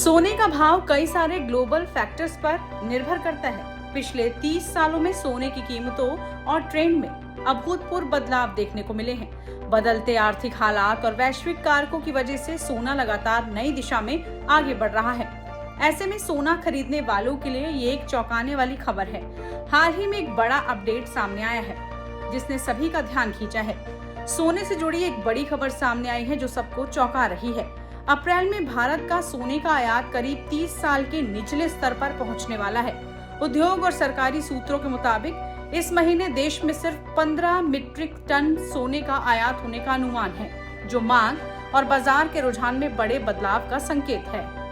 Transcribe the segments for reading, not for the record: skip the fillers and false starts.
सोने का भाव कई सारे ग्लोबल फैक्टर्स पर निर्भर करता है। पिछले 30 सालों में सोने की कीमतों और ट्रेंड में अभूतपूर्व बदलाव देखने को मिले हैं। बदलते आर्थिक हालात और वैश्विक कारकों की वजह से सोना लगातार नई दिशा में आगे बढ़ रहा है। ऐसे में सोना खरीदने वालों के लिए ये एक चौंकाने वाली खबर है। हाल ही में एक बड़ा अपडेट सामने आया है जिसने सभी का ध्यान खींचा है। सोने से जुड़ी एक बड़ी खबर सामने आई है जो सबको चौंका रही है। अप्रैल में भारत का सोने का आयात करीब 30 साल के निचले स्तर पर पहुंचने वाला है। उद्योग और सरकारी सूत्रों के मुताबिक इस महीने देश में सिर्फ 15 मीट्रिक टन सोने का आयात होने का अनुमान है, जो मांग और बाजार के रुझान में बड़े बदलाव का संकेत है।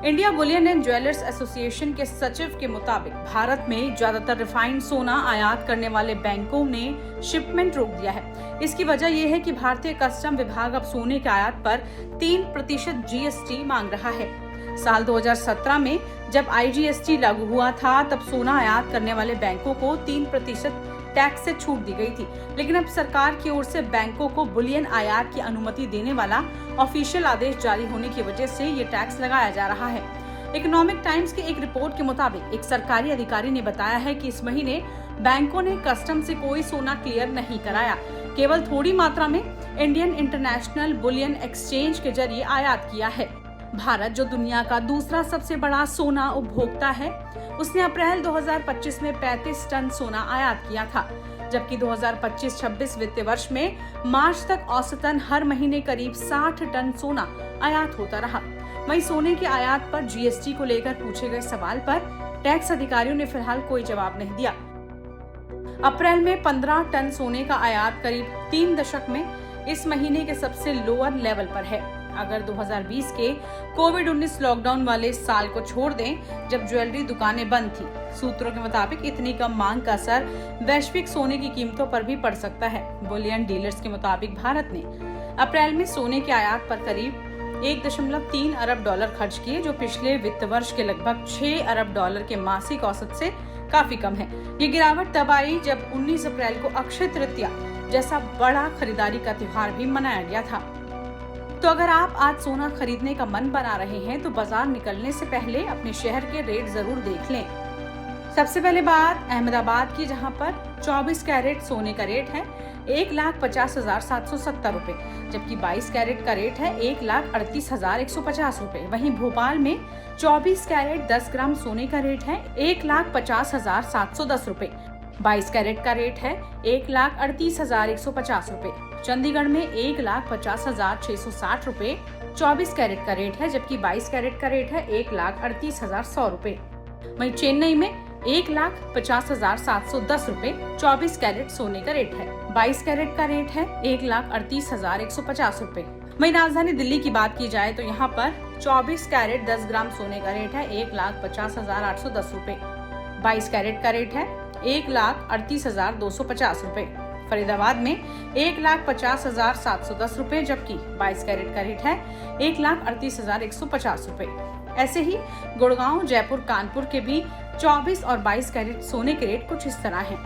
India Boolean and jewellers association के सचिव के मुताबिक भारत में ज्यादातर रिफाइंड सोना आयात करने वाले बैंकों ने शिपमेंट रोक दिया है। इसकी वजह यह है कि भारतीय कस्टम विभाग अब सोने के आयात पर 3% जीएसटी मांग रहा है। साल 2017 में जब आईजीएसटी लागू हुआ था तब सोना आयात करने वाले बैंकों को 3% टैक्स से छूट दी गई थी, लेकिन अब सरकार की ओर से बैंकों को बुलियन आयात की अनुमति देने वाला ऑफिशियल आदेश जारी होने की वजह से ये टैक्स लगाया जा रहा है। इकोनॉमिक टाइम्स की एक रिपोर्ट के मुताबिक एक सरकारी अधिकारी ने बताया है कि इस महीने बैंकों ने कस्टम से कोई सोना क्लियर नहीं कराया, केवल थोड़ी मात्रा में इंडियन इंटरनेशनल बुलियन एक्सचेंज के जरिए आयात किया है। भारत, जो दुनिया का दूसरा सबसे बड़ा सोना उपभोक्ता है, उसने अप्रैल 2025 में 35 टन सोना आयात किया था, जबकि 2025-26 वित्तीय वर्ष में मार्च तक औसतन हर महीने करीब 60 टन सोना आयात होता रहा। वहीं सोने के आयात पर जीएसटी को लेकर पूछे गए सवाल पर टैक्स अधिकारियों ने फिलहाल कोई जवाब नहीं दिया। अप्रैल में 15 टन सोने का आयात करीब 3 दशक में इस महीने के सबसे लोअर लेवल पर है। अगर 2020 के कोविड-19 लॉकडाउन वाले साल को छोड़ दें, जब ज्वेलरी दुकानें बंद थी, सूत्रों के मुताबिक इतनी कम मांग का असर वैश्विक सोने की कीमतों पर भी पड़ सकता है। बुलियन डीलर्स के मुताबिक भारत ने अप्रैल में सोने के आयात पर करीब 1.3 अरब डॉलर खर्च किए, जो पिछले वित्त वर्ष के लगभग 6 अरब डॉलर के मासिक औसत से काफी कम है। ये गिरावट तब आई जब 19 अप्रैल को अक्षय तृतीया जैसा बड़ा खरीदारी का त्योहार भी मनाया गया था। तो अगर आप आज सोना खरीदने का मन बना रहे हैं तो बाजार निकलने से पहले अपने शहर के रेट जरूर देख लें। सबसे पहले बात अहमदाबाद की, जहां पर 24 कैरेट सोने का रेट है 1,50,770 रुपए, जबकि 22 कैरेट का रेट है 1,38,150 रुपए। वहीं भोपाल में 24 कैरेट 10 ग्राम सोने का रेट है 1,50,710 रुपए, 22 कैरेट का रेट है 1,38,150 रुपए। चंडीगढ़ में 1,50,660 रुपए 24 कैरेट का रेट है, जबकि 22 कैरेट का रेट है 1,38,100 रुपए। वहीं चेन्नई में 1,50,710 रुपए 24 कैरेट सोने का रेट है, 22 कैरेट का रेट है 1,38,150 रुपए। वहीं राजधानी दिल्ली की बात की जाए तो यहाँ पर 24 कैरेट 10 ग्राम सोने का रेट है 1,50,810 रुपए, 22 कैरेट का रेट है 1,38,250 रुपए। फरीदाबाद में 1,50,710 रुपए, जबकि 22 कैरेट का रेट है 1,38,150 रुपए। ऐसे ही गुड़गांव, जयपुर, कानपुर के भी 24 और 22 कैरेट सोने के रेट कुछ इस तरह हैं।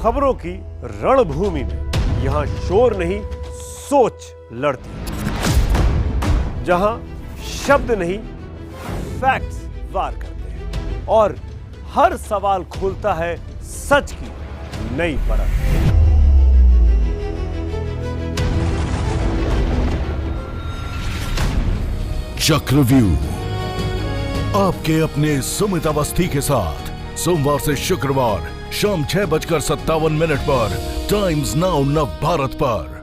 खबरों की रणभूमि में यहाँ शोर नहीं सोच लड़ती, जहां शब्द नहीं फैक्ट्स वार करते हैं और हर सवाल खोलता है सच की नई परत। चक्रव्यूह आपके अपने सुमित अवस्थी के साथ सोमवार से शुक्रवार शाम 6:57 पर टाइम्स नाउ नव भारत पर।